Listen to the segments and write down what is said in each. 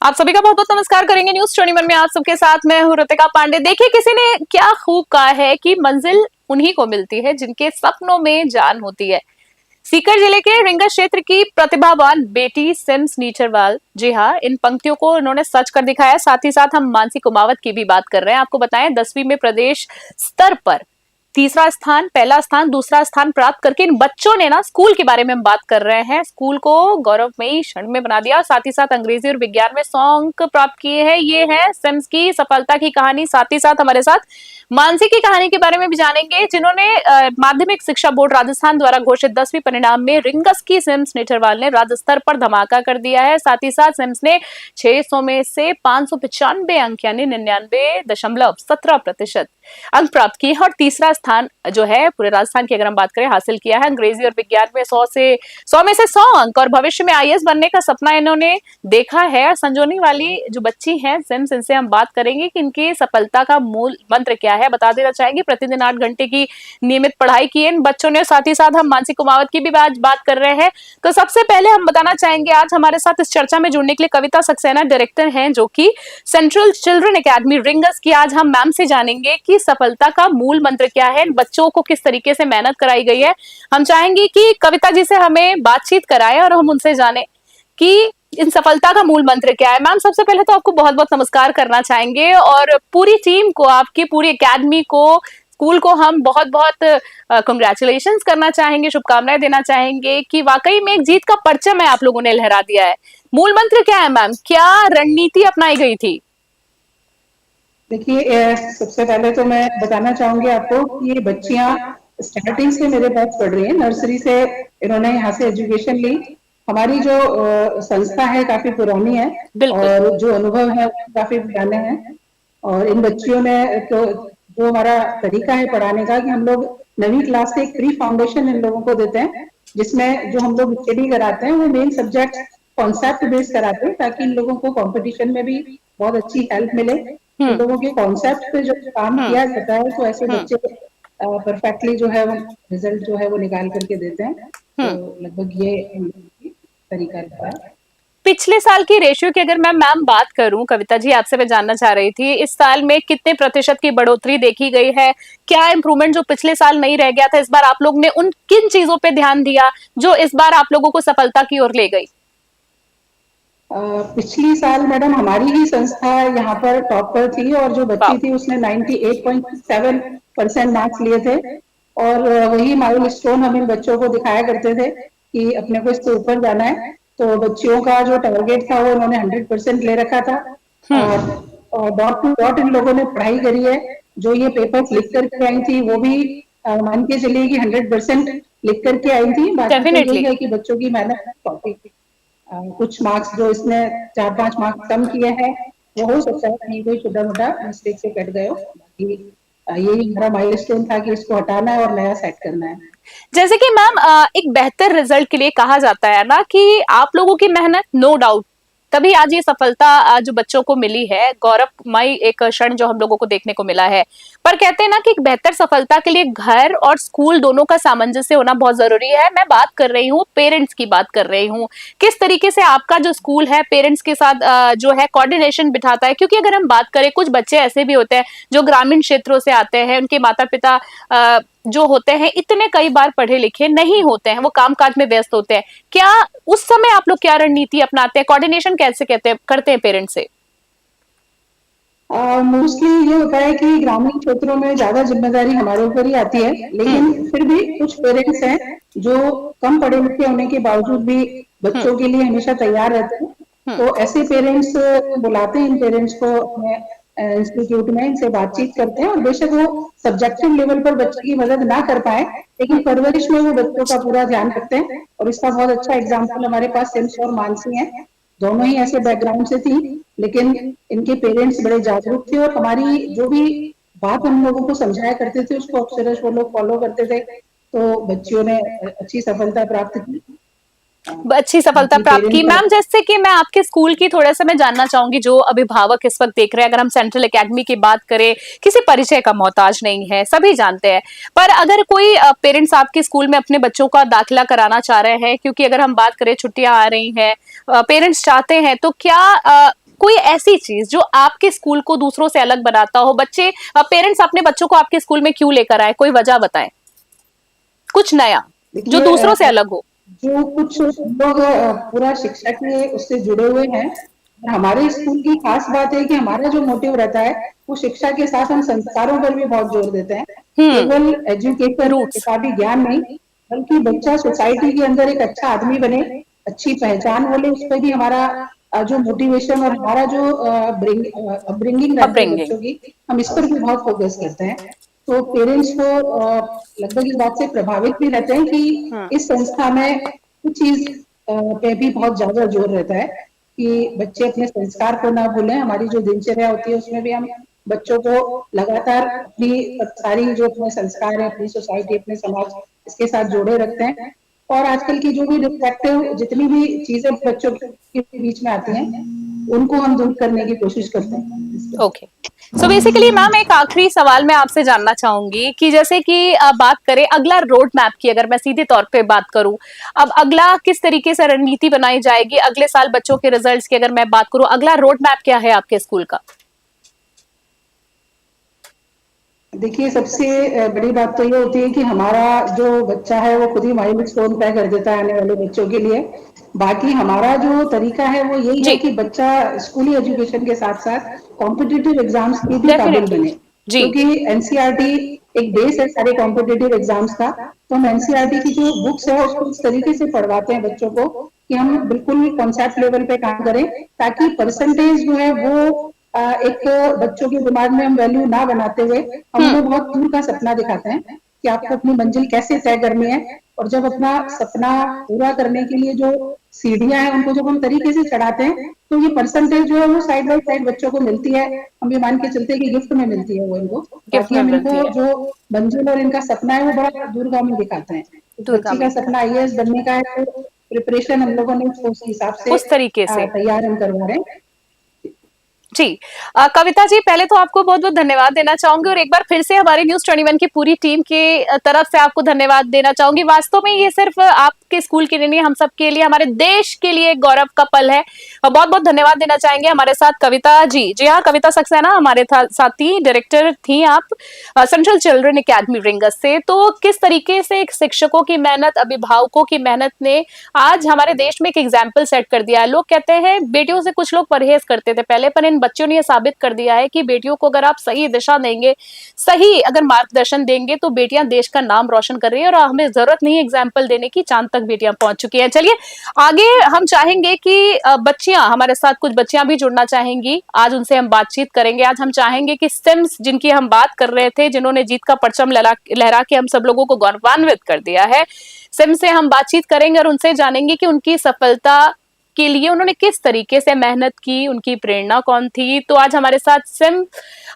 आप सभी का बहुत बहुत नमस्कार करेंगे न्यूज 21 में। आप सबके साथ मैं हूँ ऋतिका पांडे। देखिए, किसी ने क्या खूब कहा है कि मंजिल उन्हीं को मिलती है जिनके सपनों में जान होती है। सीकर जिले के रिंगा क्षेत्र की प्रतिभावान बेटी सिम्स नीचरवाल, जी हाँ, इन पंक्तियों को उन्होंने सच कर दिखाया। साथ ही साथ हम मानसी कुमावत की भी बात कर रहे हैं। आपको बताएं, 10वीं में प्रदेश स्तर पर तीसरा स्थान, पहला स्थान, दूसरा स्थान प्राप्त करके इन बच्चों ने ना, स्कूल के बारे में हम बात कर रहे हैं, स्कूल को गौरवमयी क्षण में बना दिया। साथ ही साथ अंग्रेजी और विज्ञान में 100 अंक प्राप्त किए हैं। ये है सिम्स की सफलता की कहानी। साथ ही साथ हमारे साथ मानसी की कहानी के बारे में भी जानेंगे, जिन्होंने माध्यमिक शिक्षा बोर्ड राजस्थान द्वारा घोषित 10वीं परिणाम में रिंगस की सिम्स नीचरवाल ने राज्य स्तर पर धमाका कर दिया है। साथ ही साथ सिम्स ने 600 में से 595 अंक यानी 99.17% अंक प्राप्त किए हैं और तीसरा स्थान जो है पूरे राजस्थान की अगर हम बात करें हासिल किया है। अंग्रेजी और विज्ञान में 100 में से 100 अंक और भविष्य में आईएएस बनने का सपना इन्होंने देखा है। संजोनी वाली जो बच्ची हैं सिम्स, इनसे हम बात करेंगे कि इनकी सफलता का मूल मंत्र क्या है। बता देना चाहेंगे, प्रतिदिन 8 घंटे की नियमित पढ़ाई की इन बच्चों ने। साथ ही साथ हम मानसी कुमावत की भी बात कर रहे हैं। तो सबसे पहले हम बताना चाहेंगे, आज हमारे साथ इस चर्चा में जुड़ने के लिए कविता सक्सेना डायरेक्टर हैं, जो कि सेंट्रल चिल्ड्रन एकेडमी रिंगस की। आज हम मैम से जानेंगे कि सफलता का मूल मंत्र क्या है, बच्चों को किस तरीके से मेहनत कराई गई है। हम चाहेंगे कि कविता जी से हमें बातचीत कराएं और हम उनसे जाने कि इन सफलता का मूल मंत्र क्या है। मैम, सबसे पहले तो आपको बहुत बहुत नमस्कार करना चाहेंगे और पूरी टीम को, आपकी पूरी एकेडमी को, स्कूल को हम बहुत बहुत कंग्रेचुलेशंस करना चाहेंगे, शुभकामनाएं देना चाहेंगे कि वाकई में एक जीत का परचम है आप लोगों ने लहरा दिया है। मूल मंत्र क्या है मैम, क्या रणनीति अपनाई गई थी? देखिए, सबसे पहले तो मैं बताना चाहूंगी आपको कि ये बच्चियां स्टार्टिंग से मेरे पास पढ़ रही हैं, नर्सरी से इन्होंने यहाँ से एजुकेशन ली। हमारी जो संस्था है काफी पुरानी है बिल्कुल। और जो अनुभव है काफी पुराने हैं। और इन बच्चियों में तो जो हमारा तरीका है पढ़ाने का कि हम लोग 9वीं क्लास से एक प्री फाउंडेशन इन लोगों को देते हैं, जिसमें जो हम लोग स्टडी कराते हैं वो मेन सब्जेक्ट कॉन्सेप्ट बेस कराते हैं, ताकि इन लोगों को कंपटीशन में भी बहुत अच्छी हेल्प मिले। इन लोगों के कॉन्सेप्ट पे जो काम किया जाता है तो ऐसे बच्चे परफेक्टली जो है वो रिजल्ट जो है वो निकाल करके देते हैं। तो लगभग ये तरीका रहता है। पिछले साल की रेशियो की अगर मैं मैम बात करूं, कविता जी आपसे मैं जानना चाह रही थी, इस साल में कितने प्रतिशत की बढ़ोतरी देखी गई है? क्या इम्प्रूवमेंट जो पिछले साल नहीं रह गया था, इस बार आप लोग ने उन किन चीजों पे ध्यान दिया जो इस बार आप लोगों को सफलता की ओर ले गई? पिछली साल मैडम हमारी ही संस्था यहाँ पर टॉप पर थी और जो बच्ची थी उसने 98.7% मार्क्स लिए थे। और वही माइलस्टोन हम इन बच्चों को दिखाया करते थे कि अपने को इससे ऊपर जाना है। तो बच्चियों का जो टारगेट था वो इन्होंने 100% ले रखा था और डॉट टू डॉट इन लोगों ने पढ़ाई करी है। जो ये पेपर्स लिख करके आई थी वो भी मान के चलिए कि 100% लिख करके आई थी। बाकी तो यही है कि बच्चों की मेहनत टॉपिक कुछ मार्क्स जो इसने 4-5 मार्क्स कम किए हैं वो हो सकता है कहीं कोई छोटा मोटा मिस्टेक से कट गए हो। बाकी यही हमारा माइलस्टोन था कि इसको हटाना है और नया सेट करना है। जैसे कि मैम, एक बेहतर रिजल्ट के लिए कहा जाता है ना कि आप लोगों की मेहनत, नो डाउट, तभी आज ये सफलता जो बच्चों को मिली है, गौरवमय एक क्षण जो हम लोगों को देखने को मिला है। पर कहते हैं ना कि एक बेहतर सफलता के लिए घर और स्कूल दोनों का सामंजस्य होना बहुत जरूरी है। मैं बात कर रही हूँ, पेरेंट्स की बात कर रही हूँ। किस तरीके से आपका जो स्कूल है पेरेंट्स के साथ जो है कोऑर्डिनेशन बिठाता है? क्योंकि अगर हम बात करें, कुछ बच्चे ऐसे भी होते हैं जो ग्रामीण क्षेत्रों से आते हैं, उनके माता पिता जो होते हैं इतने कई बार पढ़े लिखे नहीं होते हैं, वो कामकाज में व्यस्त होते हैं। क्या उस समय आप लोग क्या रणनीति अपनाते हैं, कोऑर्डिनेशन कैसे करते हैं पेरेंट्स से? मोस्टली ये होता है कि ग्रामीण क्षेत्रों में ज्यादा जिम्मेदारी हमारे ऊपर ही आती है, लेकिन फिर भी कुछ पेरेंट्स हैं जो कम पढ़े लिखे होने के बावजूद भी बच्चों के लिए हमेशा तैयार रहते हैं। तो ऐसे पेरेंट्स बुलाते हैं इन पेरेंट्स को अपने इंस्टीट्यूट में, इनसे बातचीत करते हैं और बेशक वो सब्जेक्टिव लेवल पर बच्चे की मदद ना कर पाए, लेकिन परवरिश में वो बच्चों का पूरा ध्यान रखते हैं। और इसका बहुत अच्छा एग्जाम्पल हमारे पास सिम्स और मानसी है। दोनों ही ऐसे बैकग्राउंड से थी, लेकिन इनके पेरेंट्स बड़े जागरूक थे और हमारी जो भी बात हम लोगों को समझाया करते थे उसको अक्सर वो लोग फॉलो करते थे। तो बच्चियों ने अच्छी सफलता प्राप्त की। अच्छी सफलता प्राप्त की। मैम, जैसे कि मैं आपके स्कूल की थोड़ा सा मैं जानना चाहूंगी, जो अभिभावक इस वक्त देख रहे हैं, अगर हम सेंट्रल एकेडमी की बात करें, किसी परिचय का मोहताज नहीं है, सभी जानते हैं। पर अगर कोई पेरेंट्स आपके स्कूल में अपने बच्चों का दाखिला कराना चाह रहे हैं, क्योंकि अगर हम बात करें छुट्टियां आ रही हैं, पेरेंट्स चाहते हैं, तो क्या कोई ऐसी चीज जो आपके स्कूल को दूसरों से अलग बनाता हो, बच्चे पेरेंट्स अपने बच्चों को आपके स्कूल में क्यों लेकर आए, कोई वजह बताएं, कुछ नया जो देखिए दूसरों से अलग हो। जो कुछ लोग पूरा शिक्षा के उससे जुड़े हुए हैं, हमारे स्कूल की खास बात है कि हमारा जो मोटिव रहता है वो शिक्षा के साथ हम संस्कारों पर भी बहुत जोर देते हैं। केवल एजुकेशन रूट्स। किताबी ज्ञान नहीं, बल्कि बच्चा सोसाइटी के अंदर एक अच्छा आदमी बने, अच्छी पहचान बोले, उस पर भी हमारा जो मोटिवेशन और हमारा जो अपब्रिंगिंग रहती है अपब्रिंगिंग। बच्चों की, हम इस पर भी बहुत फोकस करते हैं। तो पेरेंट्स को लगभग इस बात से प्रभावित भी रहते हैं कि इस संस्था में कुछ चीज पे भी बहुत ज्यादा जोर रहता है कि बच्चे अपने संस्कार को ना भूलें। हमारी जो दिनचर्या होती है उसमें भी हम बच्चों को लगातार अपनी सारी जो अपने संस्कार है, अपनी सोसाइटी, अपने समाज, इसके साथ जोड़े रखते हैं। और आजकल की जो भी डिस्ट्रैक्टिव जितनी भी चीजें बच्चों के बीच में आती हैं, उनको हम दूर करने की कोशिश करते हैं। ओके, सो बेसिकली मैम एक आखिरी सवाल मैं आपसे जानना चाहूंगी कि जैसे कि बात करें अगला रोड मैप की, अगर मैं सीधे तौर पे बात करूं, अब अगला किस तरीके से रणनीति बनाई जाएगी अगले साल बच्चों के रिजल्ट्स की, अगर मैं बात करूं अगला रोड मैप क्या है आपके स्कूल का। देखिए सबसे बड़ी बात तो ये होती है कि हमारा जो बच्चा है वो खुद ही माइलस्टोन तय कर देता है आने वाले बच्चों के लिए। बाकी हमारा जो तरीका है वो यही है जी। कि बच्चा स्कूली एजुकेशन के साथ साथ कॉम्पिटिटिव एग्जाम्स के भी काबिल डेफिनेटली। बने, जी। क्योंकि एनसीईआरटी एक बेस है सारे कॉम्पिटिटिव एग्जाम्स का। तो हम एनसीईआरटी की जो बुक्स है उसको इस तरीके से पढ़वाते हैं बच्चों को कि हम बिल्कुल कॉन्सेप्ट लेवल पे काम करें, ताकि परसेंटेज जो है वो एक बच्चों के दिमाग में हम वैल्यू ना बनाते हुए हम उन्हें बहुत दूर का सपना दिखाते हैं कि आपको अपनी मंजिल कैसे तय करनी है। और जब अपना सपना पूरा करने के लिए जो सीढ़ियां हैं उनको जब हम तरीके से चढ़ाते हैं, तो ये परसेंटेज जो है वो साइड बाय साइड बच्चों को मिलती है। हम ये मान के चलते हैं कि गिफ्ट में मिलती है वो इनको। गिफ्ट बाकी में हम मिलती इनको है। जो मंजिल और इनका सपना है वो बड़ा दूरगामी दिखाते हैं। उस बच्ची दूरगामी का दिखा। सपना आईएएस बनने का है, तो प्रिपरेशन हम लोगों ने उस हिसाब से उस तरीके से। तैयार हम करवा रहे हैं। जी। कविता जी, पहले तो आपको बहुत बहुत धन्यवाद देना चाहूंगी और एक बार फिर से हमारे न्यूज 21 की पूरी टीम के तरफ से आपको धन्यवाद देना चाहूंगी। वास्तव में ये सिर्फ आपके स्कूल के लिए नहीं, हम सबके लिए, हमारे देश के लिए गौरव का पल है। और बहुत बहुत धन्यवाद देना चाहेंगे हमारे साथ कविता जी। जी हाँ, कविता सक्सेना हमारे साथ थी, डायरेक्टर थी आप सेंट्रल चिल्ड्रन एकेडमी रिंगस से। तो किस तरीके से एक शिक्षकों की मेहनत, अभिभावकों की मेहनत ने आज हमारे देश में एक एग्जाम्पल सेट कर दिया है। लोग कहते हैं बेटियों से कुछ लोग परहेज करते थे पहले, पर इन बच्चों ने ये साबित कर दिया है कि बेटियों को अगर आप सही दिशा देंगे, सही अगर मार्गदर्शन देंगे, तो बेटियां देश का नाम रोशन कर रही है और हमें जरूरत नहीं है एग्जाम्पल देने की, चांद तक बेटियां पहुंच चुकी हैं। चलिए आगे हम चाहेंगे कि बच्चियां हमारे साथ, कुछ बच्चियां भी जुड़ना चाहेंगी, आज उनसे हम बातचीत करेंगे। आज हम चाहेंगे कि सिम्स जिनकी हम बात कर रहे थे, जिन्होंने जीत का परचम लहरा के हम सब लोगों को गौरवान्वित कर दिया है, सिम से हम बातचीत करेंगे और उनसे जानेंगे कि उनकी सफलता के लिए उन्होंने किस तरीके से मेहनत की, उनकी प्रेरणा कौन थी। तो आज हमारे साथ सिम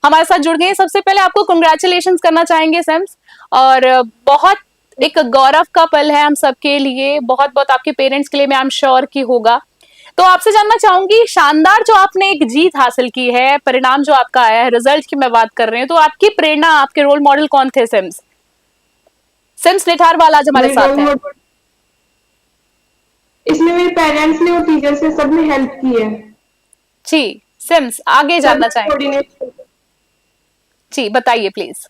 हमारे साथ जुड़ गए। सबसे पहले आपको कंग्रेचुलेशंस करना चाहेंगे सिम्स, और बहुत एक गौरव का पल है हम सबके लिए, बहुत बहुत आपके पेरेंट्स के लिए, मैं आई एम श्योर की होगा। तो आपसे जानना चाहूंगी, शानदार जो आपने एक जीत हासिल की है, परिणाम जो आपका आया है, रिजल्ट की मैं बात कर रही हूँ, तो आपकी प्रेरणा, आपके रोल मॉडल कौन थे सिम्स? सिम्स निठारवाल आज हमारे मेरे साथ रोल हैं। मॉडल इसमें मेरे पेरेंट्स ने और टीचर्स ने सबने हेल्प की है। जी। सिम्स आगे जानना सबने चाहेंगे। कोऑर्डिनेट जी बताइए प्लीज।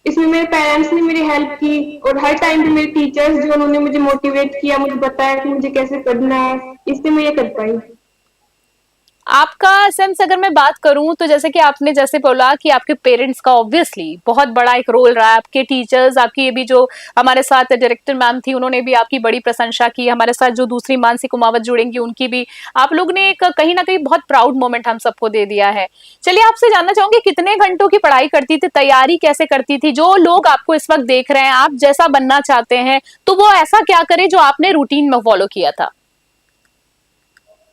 इसमें मेरे पेरेंट्स ने मेरी हेल्प की, और हर टाइम पे मेरे टीचर्स जो उन्होंने मुझे मोटिवेट किया, मुझे बताया कि मुझे कैसे पढ़ना है, इससे मैं ये कर पाई। आपका सेंस अगर मैं बात करूं, तो जैसे कि आपने जैसे बोला कि आपके पेरेंट्स का ऑब्वियसली बहुत बड़ा एक रोल रहा है, आपके टीचर्स, आपकी ये भी जो हमारे साथ डायरेक्टर मैम थी, उन्होंने भी आपकी बड़ी प्रशंसा की, हमारे साथ जो दूसरी मानसी कुमावत जुड़ेंगी उनकी भी, आप लोग ने एक कहीं ना कहीं बहुत प्राउड मोमेंट हम सबको दे दिया है। चलिए आपसे जानना चाहूंगी, कितने घंटों की पढ़ाई करती थी, तैयारी कैसे करती थी? जो लोग आपको इस वक्त देख रहे हैं, आप जैसा बनना चाहते हैं, तो वो ऐसा क्या करे जो आपने रूटीन में फॉलो किया था?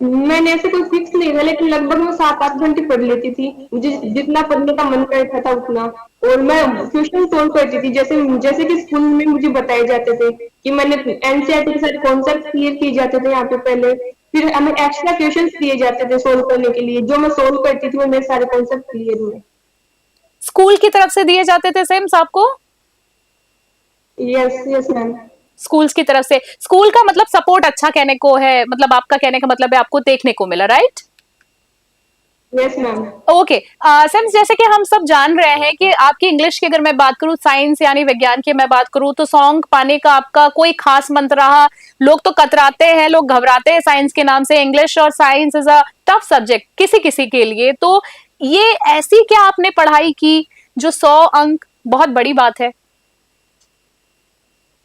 मैंने ऐसे कोई फिक्स नहीं था, लेकिन लगभग मैं 7-8 घंटे पढ़ लेती थी, मुझे जितना पढ़ने का मन करता था उतना। और मैं क्वेश्चन सोल्व करती थी, जैसे जैसे कि स्कूल में मुझे बताए जाते थे कि मैंने एनसीईआरटी के सारे कॉन्सेप्ट क्लियर किए जाते थे यहाँ पे पहले, फिर हमें एक्स्ट्रा क्वेश्चन दिए जाते थे सोल्व करने के लिए, जो मैं सोल्व करती थी वो मेरे सारे कॉन्सेप्ट क्लियर हुए। स्कूल की तरफ से दिए जाते थे सेम्स आपको? Yes yes ma'am. स्कूल्स की तरफ से? स्कूल का मतलब सपोर्ट अच्छा कहने को है, मतलब आपका कहने का मतलब है आपको देखने को मिला, right? Yes ma'am. Okay. Since जैसे कि हम सब जान रहे हैं कि आपकी इंग्लिश की अगर मैं बात करूं, साइंस यानी विज्ञान की मैं बात करूं, तो सॉन्ग पाने का आपका कोई खास मंत्र रहा? लोग तो कतराते हैं, लोग घबराते हैं साइंस के नाम से। इंग्लिश और science is a tough subject किसी किसी के लिए। तो ये ऐसी क्या आपने पढ़ाई की जो 100 अंक बहुत बड़ी बात है?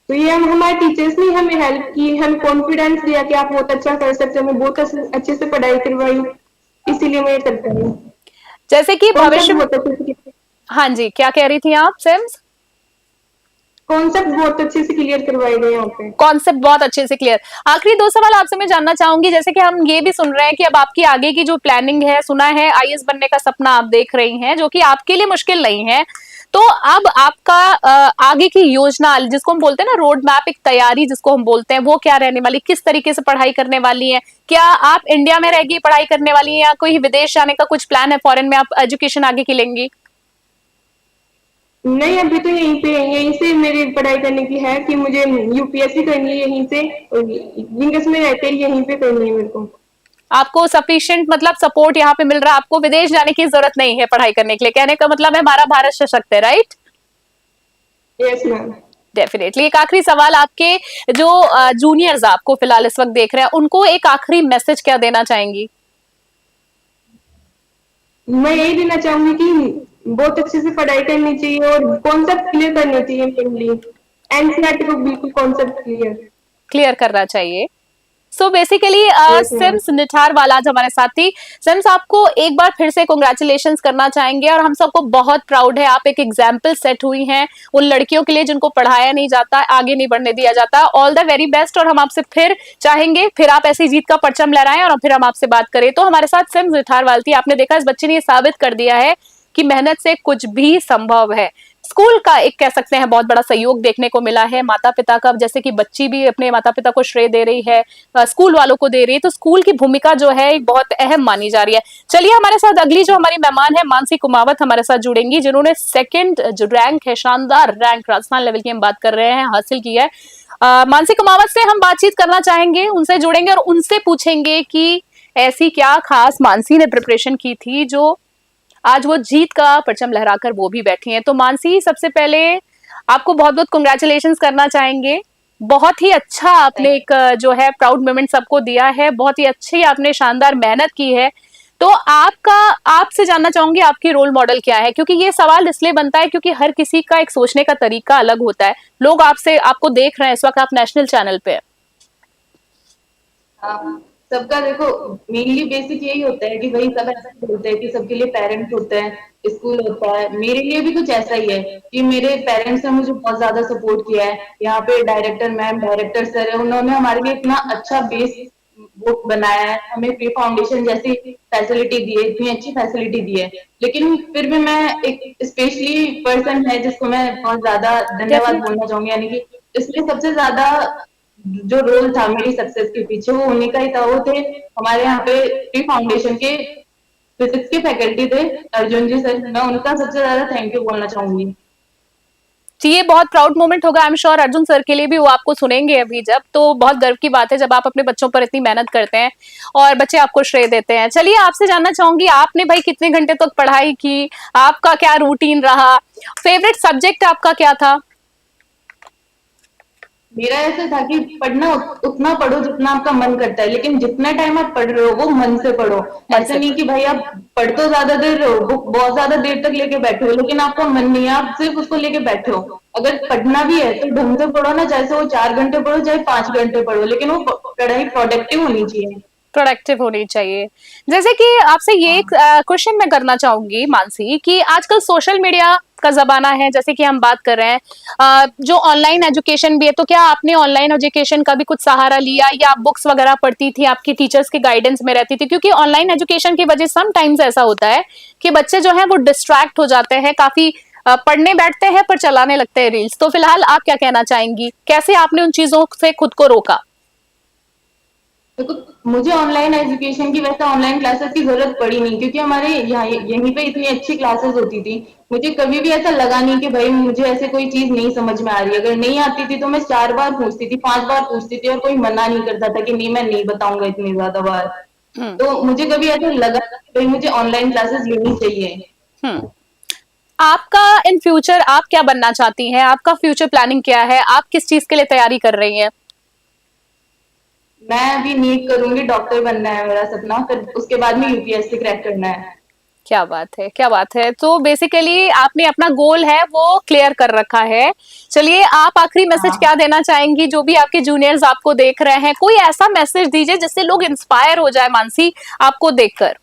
तो ये हम हमारे टीचर्स ने हमें हेल्प की, हमें कॉन्फिडेंस दिया कि आप बहुत अच्छा कर सकते हो, हमें बहुत अच्छे से पढ़ाई करवाई, इसीलिए मैं ये कर पाई। जैसे कि कॉन्सेप्ट भविष्य में। बहुत अच्छे से हाँ जी, क्या कह रही थी आप सिम्स? कॉन्सेप्ट बहुत अच्छे से क्लियर करवाए गए यहाँ पे। कॉन्सेप्ट बहुत अच्छे से क्लियर। आखिरी दो सवाल आपसे मैं जानना चाहूंगी, जैसे कि हम ये भी सुन रहे हैं कि अब आपकी आगे की जो प्लानिंग है, सुना है आईएएस बनने का सपना आप देख रही हैं, जो कि आपके लिए मुश्किल नहीं है। तो अब आपका आगे की योजना, जिसको हम बोलते हैं ना रोड मैप, एक तैयारी जिसको हम बोलते हैं, वो क्या रहने वाली? किस तरीके से पढ़ाई करने वाली है? क्या आप इंडिया में रह के पढ़ाई करने वाली है या कोई विदेश जाने का कुछ प्लान है? फॉरेन में आप एजुकेशन आगे की लेंगी? नहीं, अभी तो यहीं पे यहीं से मेरी पढ़ाई करने की है कि मुझे यूपीएससी करनी है यहीं से, और विंगस में रहते ही यहीं पे करनी है मेरे को। आपको सफिशिएंट मतलब सपोर्ट यहाँ पे मिल रहा है, आपको विदेश जाने की जरूरत नहीं है पढ़ाई करने के लिए? कहने का मतलब है हमारा भारत सशक्त है, राइट? Yes ma'am. डेफिनेटली। एक आखिरी सवाल, आपके जो जूनियर्स आपको फिलहाल इस वक्त देख रहे हैं, उनको एक आखिरी मैसेज क्या देना चाहेंगी? मैं यही देना चाहूंगी कि बहुत अच्छे से पढ़ाई करनी चाहिए और कॉन्सेप्ट क्लियर करने चाहिए मेनली। एनसीईआरटी को बिल्कुल कॉन्सेप्ट क्लियर। क्लियर करना चाहिए। So basically yes ma'am. सिम्स निठारवाल आज हमारे साथ थी। सिम्स, आपको एक बार फिर से कॉन्ग्रेचुलेशन करना चाहेंगे और हम सबको बहुत प्राउड है, आप एक एग्जाम्पल सेट हुई हैं उन लड़कियों के लिए जिनको पढ़ाया नहीं जाता, आगे नहीं बढ़ने दिया जाता। All the very best. और हम आपसे फिर चाहेंगे, फिर आप ऐसी जीत का परचम लहराएं और फिर हम आपसे बात करें। तो हमारे साथ सिम्स निठारवाल थी। आपने देखा इस बच्चे ने ये साबित कर दिया है कि मेहनत से कुछ भी संभव है। स्कूल का एक कह सकते हैं बहुत बड़ा सहयोग देखने को मिला है, माता पिता का, जैसे कि बच्ची भी अपने माता पिता को श्रेय दे रही है, स्कूल वालों को दे रही है। तो स्कूल की भूमिका जो है एक बहुत अहम मानी जा रही है। चलिए, हमारे साथ अगली जो हमारी मेहमान है मानसी कुमावत हमारे साथ जुड़ेंगी, जिन्होंने सेकंड जो रैंक है, शानदार रैंक राजस्थान लेवल की हम बात कर रहे हैं, हासिल की है। मानसी कुमावत से हम बातचीत करना चाहेंगे, उनसे जुड़ेंगे और उनसे पूछेंगे कि ऐसी क्या खास मानसी ने प्रिपरेशन की थी जो आज वो जीत का परचम लहराकर वो भी बैठी हैं। तो मानसी, सबसे पहले आपको बहुत बहुत कॉन्ग्रेचुलेशन करना चाहेंगे। बहुत ही अच्छा आपने एक जो है प्राउड मोमेंट सबको दिया है, बहुत ही अच्छी आपने शानदार मेहनत की है। तो आपका, आपसे जानना चाहूंगी आपकी रोल मॉडल क्या है, क्योंकि ये सवाल इसलिए बनता है क्योंकि हर किसी का एक सोचने का तरीका अलग होता है। लोग आपसे, आपको देख रहे हैं इस वक्त, आप नेशनल चैनल पे हैं। हाँ, सबका देखो मेनली बेसिक यही होता है कि भाई सब ऐसा बोलते हैं कि सबके लिए पेरेंट्स होते हैं, स्कूल होता है। मेरे लिए भी कुछ ऐसा ही है कि मेरे पेरेंट्स ने मुझे बहुत ज्यादा सपोर्ट किया है। यहाँ पे डायरेक्टर मैम, डायरेक्टर सर है, उन्होंने हमारे लिए इतना अच्छा बेस वो बनाया है, हमें प्री फाउंडेशन जैसी फैसिलिटी दी है, इतनी अच्छी फैसिलिटी दी है। लेकिन फिर भी मैं एक स्पेशली पर्सन है जिसको मैं बहुत ज्यादा धन्यवाद डेफिनेटली। बोलना चाहूंगी, यानी कि इसलिए सबसे ज्यादा जो रोल था मेरी सक्सेस के पीछे वो उन्हीं का ही था। वो थे हमारे यहाँ पे प्री फाउंडेशन के फिजिक्स के फैकल्टी थे, अर्जुन जी सर। मैं उनका सबसे ज्यादा थैंक यू बोलना चाहूंगी। जी, ये बहुत प्राउड मोमेंट होगा, I am sure Arjun sir के लिए भी। वो आपको सुनेंगे अभी जब, तो बहुत गर्व की बात है जब आप अपने बच्चों पर इतनी मेहनत करते हैं और बच्चे आपको श्रेय देते हैं। चलिए, आपसे जानना चाहूंगी, आपने भाई कितने घंटे तक पढ़ाई की, आपका क्या रूटीन रहा, फेवरेट सब्जेक्ट आपका क्या था? मेरा ऐसा था कि पढ़ना उतना पढ़ो जितना आपका मन करता है, लेकिन जितना टाइम आप पढ़ रहे हो वो मन से पढ़ो। मन ऐसा से नहीं पढ़। कि भाई आप पढ़ तो ज्यादा देर रहे हो, बुक बहुत ज्यादा देर तक लेके बैठे हो, लेकिन आपका मन नहीं है, आप सिर्फ उसको लेके बैठे हो। अगर पढ़ना भी है तो ढंग से पढ़ो ना, चाहे वो 4 घंटे पढ़ो चाहे 5 घंटे पढ़ो, लेकिन वो पढ़ाई प्रोडक्टिव होनी चाहिए। प्रोडक्टिव होनी चाहिए। जैसे कि आपसे ये एक क्वेश्चन मैं करना चाहूंगी मानसी, कि आजकल सोशल मीडिया का जमाना है, जैसे कि हम बात कर रहे हैं, जो ऑनलाइन एजुकेशन भी है, तो क्या आपने ऑनलाइन एजुकेशन का भी कुछ सहारा लिया या आप बुक्स वगैरह पढ़ती थी, आपकी टीचर्स के गाइडेंस में रहती थी? क्योंकि ऑनलाइन एजुकेशन की वजह सम टाइम्स ऐसा होता है कि बच्चे जो है वो डिस्ट्रैक्ट हो जाते हैं, काफी पढ़ने बैठते हैं पर चलाने लगते हैं रील्स। तो फिलहाल आप क्या कहना चाहेंगी, कैसे आपने उन चीजों से खुद को रोका? देखो, मुझे ऑनलाइन एजुकेशन की वैसे ऑनलाइन क्लासेस की जरूरत पड़ी नहीं, क्योंकि हमारे यहाँ यहीं पे इतनी अच्छी क्लासेस होती थी। मुझे कभी भी ऐसा लगा नहीं कि भाई मुझे ऐसे कोई चीज नहीं समझ में आ रही है। अगर नहीं आती थी तो मैं 4 बार पूछती थी, 5 बार पूछती थी, और कोई मना नहीं करता था कि नहीं मैं नहीं बताऊंगा इतनी ज्यादा बार। हम्म। तो मुझे कभी ऐसा लगा कि भाई मुझे ऑनलाइन क्लासेस लेनी चाहिए। हम्म। आपका इन फ्यूचर आप क्या बनना चाहती हैं? आपका फ्यूचर प्लानिंग क्या है? आप किस चीज के लिए तैयारी कर रही हैं? मैं अभी नीट करूंगी, डॉक्टर बनना है मेरा सपना, फिर उसके बाद में यूपीएससी क्रैक करना है। क्या बात है, क्या बात है। तो बेसिकली आपने अपना गोल है वो क्लियर कर रखा है। चलिए, आप आखिरी मैसेज क्या हाँ, देना चाहेंगी जो भी आपके जूनियर्स आपको देख रहे हैं? कोई ऐसा मैसेज दीजिए जिससे लोग इंस्पायर हो जाए मानसी आपको देखकर।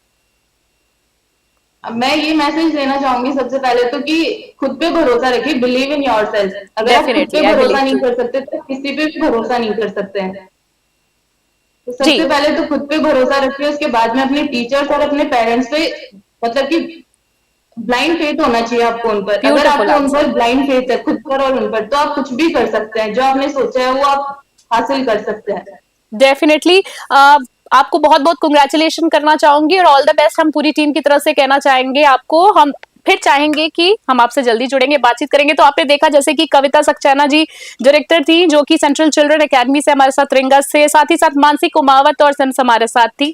अब मैं ये मैसेज देना चाहूंगी सबसे पहले तो कि खुद पे भरोसा रखिए, बिलीव इन योर सेल्फ। अगर आप खुद पे डेफिनेटली, आई बिलीव भरोसा नहीं टू। कर सकते तो किसी पे भी भरोसा नहीं कर सकते हैं। तो जी। सबसे पहले तो खुद पे भरोसा रखिए, उसके बाद में अपने टीचर्स और अपने पेरेंट्स पे, मतलब कि ब्लाइंड फेथ होना चाहिए आपको उन पर। अगर ब्यूटिफुल आपको उन आंसर। पर ब्लाइंड फेथ है, खुद पर और उन पर, तो आप कुछ भी कर सकते हैं। जो आपने सोचा है वो आप हासिल कर सकते हैं। डेफिनेटली। आपको बहुत बहुत कंग्रेचुलेशन करना चाहूंगी और ऑल द बेस्ट हम पूरी टीम की तरफ से कहना चाहेंगे आपको। हम फिर चाहेंगे कि हम आपसे जल्दी जुड़ेंगे, बातचीत करेंगे। तो आपने देखा जैसे कि कविता सक्सेना जी डायरेक्टर थी जो कि सेंट्रल चिल्ड्रन एकेडमी से हमारे साथ रिंगस से, साथ ही साथ मानसी कुमावत और सिम्स हमारे साथ थी।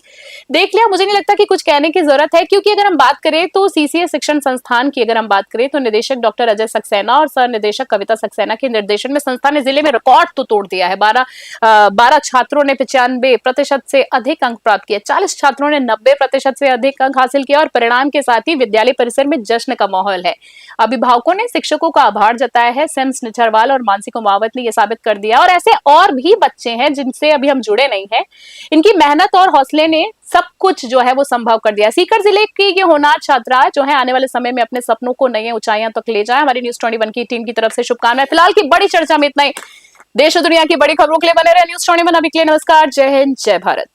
देख लिया, मुझे नहीं लगता कि कुछ कहने की जरूरत है, क्योंकि अगर हम बात करें तो सीसीए शिक्षण संस्थान की अगर हम बात करें तो निदेशक डॉक्टर अजय सक्सेना और सह निदेशक कविता सक्सेना के निर्देशन में संस्था ने जिले में रिकॉर्ड तो तोड़ दिया है। 12 छात्रों ने 95% से अधिक अंक प्राप्त किए, 40 छात्रों ने 90% से अधिक अंक हासिल किया और परिणाम के साथ ही विद्यालय परिसर में जश्न का माहौल है। अभिभावकों ने शिक्षकों का आभार जताया है। सिम्स निचरवाल और मानसी कुमावत ने यह साबित कर दिया, और ऐसे और भी बच्चे हैं जिनसे अभी हम जुड़े नहीं हैं। इनकी मेहनत और हौसले ने सब कुछ जो है वो संभव कर दिया। सीकर जिले की ये होनहार छात्रा जो है आने वाले समय में अपने सपनों को नई ऊंचाइयों तक ले जाए। हमारी न्यूज़ 21 की टीम की तरफ से शुभकामनाएं। फिलहाल की बड़ी चर्चा में इतना ही। देश और दुनिया की बड़ी खबरों के लिए बने रहे न्यूज़ 21 अभी के लिए नमस्कार, जय हिंद, जय भारत।